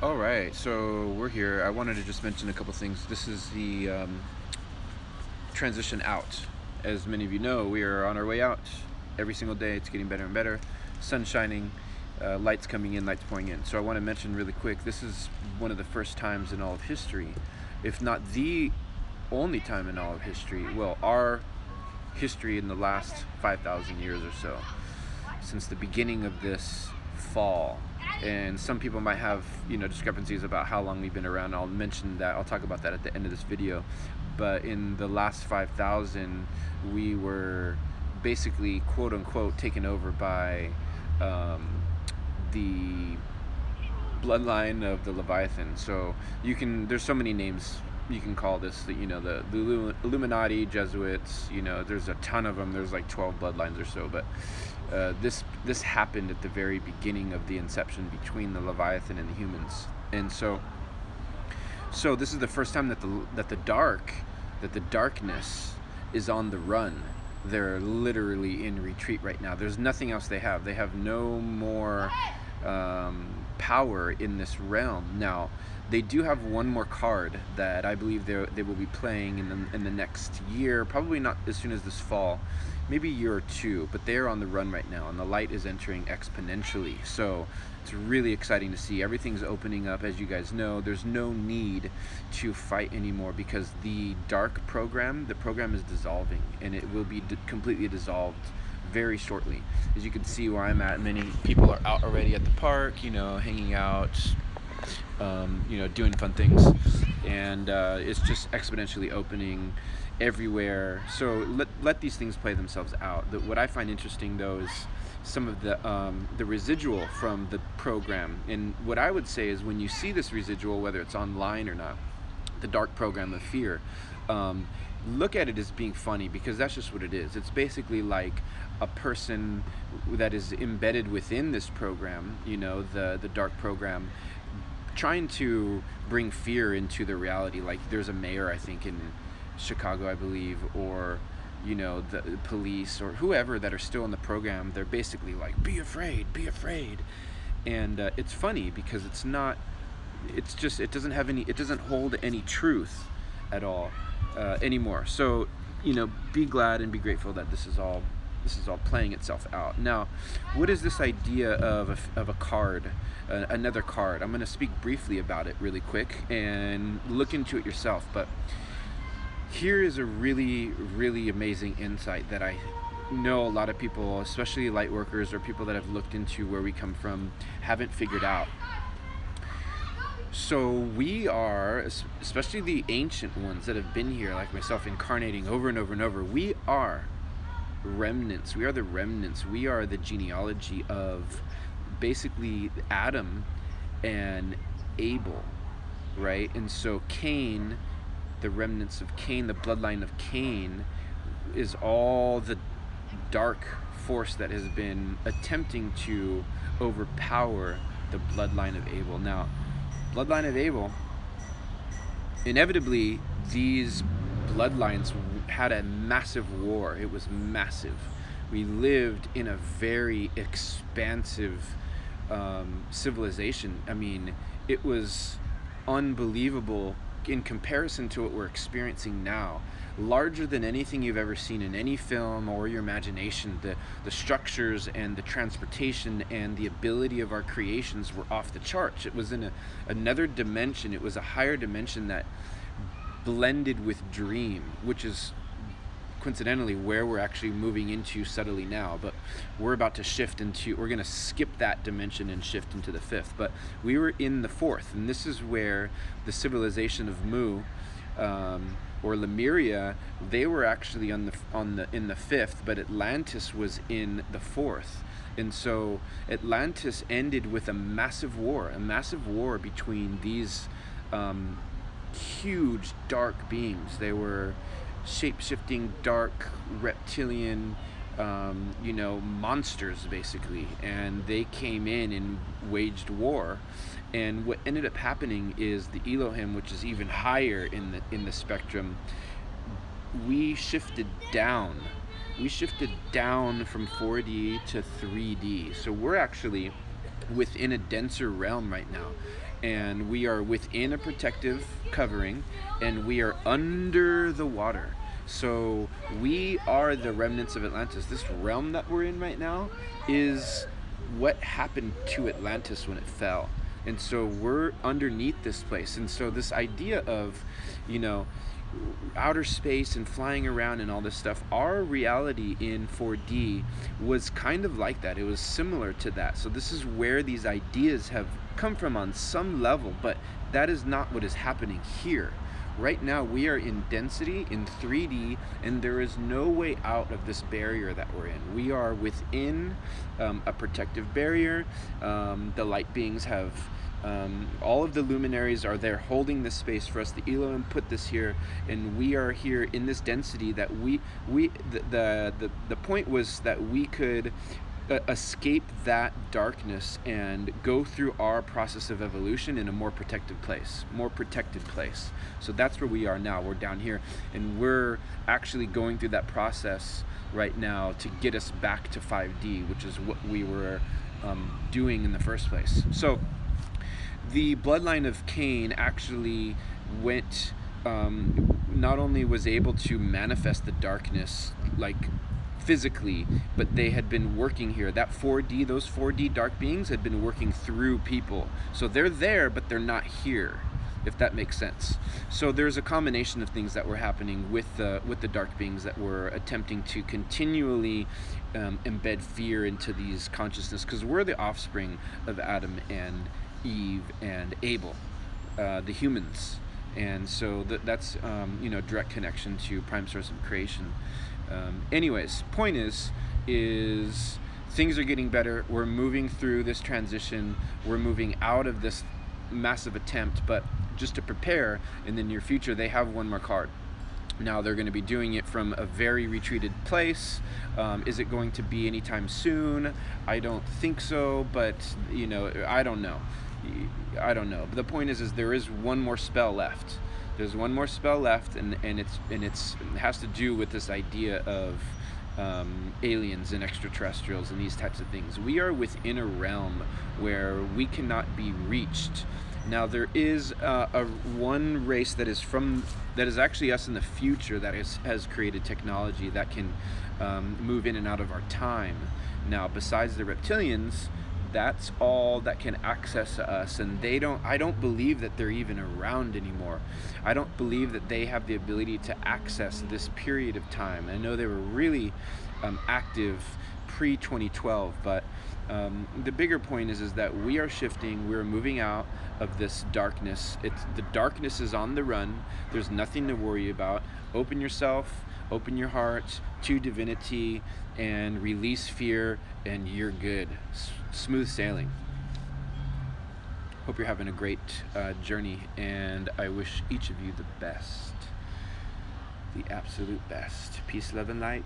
All right, so we're here. I wanted to just mention a couple things. This is the transition out. As many of you know, we are on our way out. Every single day, it's getting better and better. Sun shining, lights coming in, lights pouring in. So I want to mention really quick, this is one of the first times in all of history, if not the only time in all of history, well, our history in the last 5,000 years or so, since the beginning of this fall. And some people might have, discrepancies about how long we've been around. I'll mention that. I'll talk about that at the end of this video. But in the last 5,000, we were basically, quote unquote, taken over by the bloodline of the Leviathan. So there's so many names you can call this, the Illuminati, Jesuits, there's a ton of them. There's like 12 bloodlines or so, but this happened at the very beginning of the inception between the Leviathan and the humans. And so this is the first time that the darkness is on the run. They're literally in retreat right now. There's nothing else they have. They have no more power in this realm. Now, they do have one more card that I believe they will be playing in the next year, probably not as soon as this fall, maybe a year or two, but they're on the run right now, and the light is entering exponentially. So it's really exciting to see. Everything's opening up, as you guys know. There's no need to fight anymore because the program is dissolving, and it will be completely dissolved very shortly. As you can see where I'm at, many people are out already at the park, hanging out, doing fun things, and it's just exponentially opening everywhere. So let these things play themselves out. What I find interesting, though, is some of the residual from the program. And what I would say is, when you see this residual, whether it's online or not, the dark program of fear, look at it as being funny, because that's just what it is. It's basically like a person that is embedded within this program, the dark program, trying to bring fear into the reality. Like, there's a mayor, I think, in Chicago, I believe, or the police or whoever that are still in the program. They're basically like, be afraid, and it's funny because it's not. It's just, it doesn't hold any truth at all anymore. So be glad and be grateful that this is all playing itself out. Now, what is this idea of a card, another card? I'm going to speak briefly about it really quick and look into it yourself. But here is a really, really amazing insight that I know a lot of people, especially light workers or people that have looked into where we come from, haven't figured out. So we are, especially the ancient ones that have been here, like myself, incarnating over and over and over, we are remnants. We are the remnants. We are the genealogy of basically Adam and Abel, right? And so Cain, the remnants of Cain, the bloodline of Cain, is all the dark force that has been attempting to overpower the bloodline of Abel. Now, bloodline of Abel, inevitably, these bloodlines had a massive war. It was massive. We lived in a very expansive civilization. I mean, it was unbelievable in comparison to what we're experiencing now. Larger than anything you've ever seen in any film or your imagination. The structures and the transportation and the ability of our creations were off the charts. It was in another dimension. It was a higher dimension that blended with dream, which is coincidentally where we're actually moving into subtly now. But we're about to we're going to skip that dimension and shift into the fifth. But we were in the fourth, and this is where the civilization of Mu, or Lemuria, they were actually in the fifth, but Atlantis was in the fourth. And so Atlantis ended with a massive war between these huge dark beings. They were shape-shifting, dark, reptilian, monsters, basically. And they came in and waged war. And what ended up happening is the Elohim, which is even higher in the spectrum, we shifted down. We shifted down from 4D to 3D. So we're actually within a denser realm right now. and we are within a protective covering, and we are under the water. So we are the remnants of Atlantis. This realm that we're in right now is what happened to Atlantis when it fell. And so we're underneath this place. And so this idea of, you know, outer space and flying around and all this stuff, our reality in 4D was kind of like that. It was similar to that. So this is where these ideas have come from on some level, but that is not what is happening here. Right now we are in density in 3D, and there is no way out of this barrier that we're in. We are within a protective barrier. The light beings have all of the luminaries are there holding this space for us. The Elohim put this here, and we are here in this density that the point was that we could escape that darkness and go through our process of evolution in a more protected place. So that's where we are now. We're down here, and we're actually going through that process right now to get us back to 5D, which is what we were doing in the first place. So the bloodline of Cain actually went, not only was able to manifest the darkness like physically, but they had been working here. That 4D, those 4D dark beings had been working through people. So they're there, but they're not here, if that makes sense. So there's a combination of things that were happening with the dark beings that were attempting to continually embed fear into these consciousness, because we're the offspring of Adam and Eve and Abel, the humans. And so that's you know, direct connection to prime source of creation. Anyways, point is things are getting better. We're moving through this transition. We're moving out of this massive attempt, but just to prepare in the near future, they have one more card. Now they're going to be doing it from a very retreated place. Is it going to be anytime soon? I don't think so, but you know, I don't know. But the point is there is one more spell left. There's one more spell left, and it has to do with this idea of aliens and extraterrestrials and these types of things. We are within a realm where we cannot be reached. Now there is one race that is actually us in the future that has created technology that can move in and out of our time. Now besides the reptilians, that's all that can access us, and I don't believe that they're even around anymore. I don't believe that they have the ability to access this period of time. I know they were really active pre-2012, but the bigger point is that we are shifting. We're moving out of this darkness. The darkness is on the run. There's nothing to worry about. Open yourself, open your heart to divinity, and release fear, and you're good. Smooth sailing. Hope you're having a great journey, and I wish each of you the best, the absolute best. Peace, love, and light.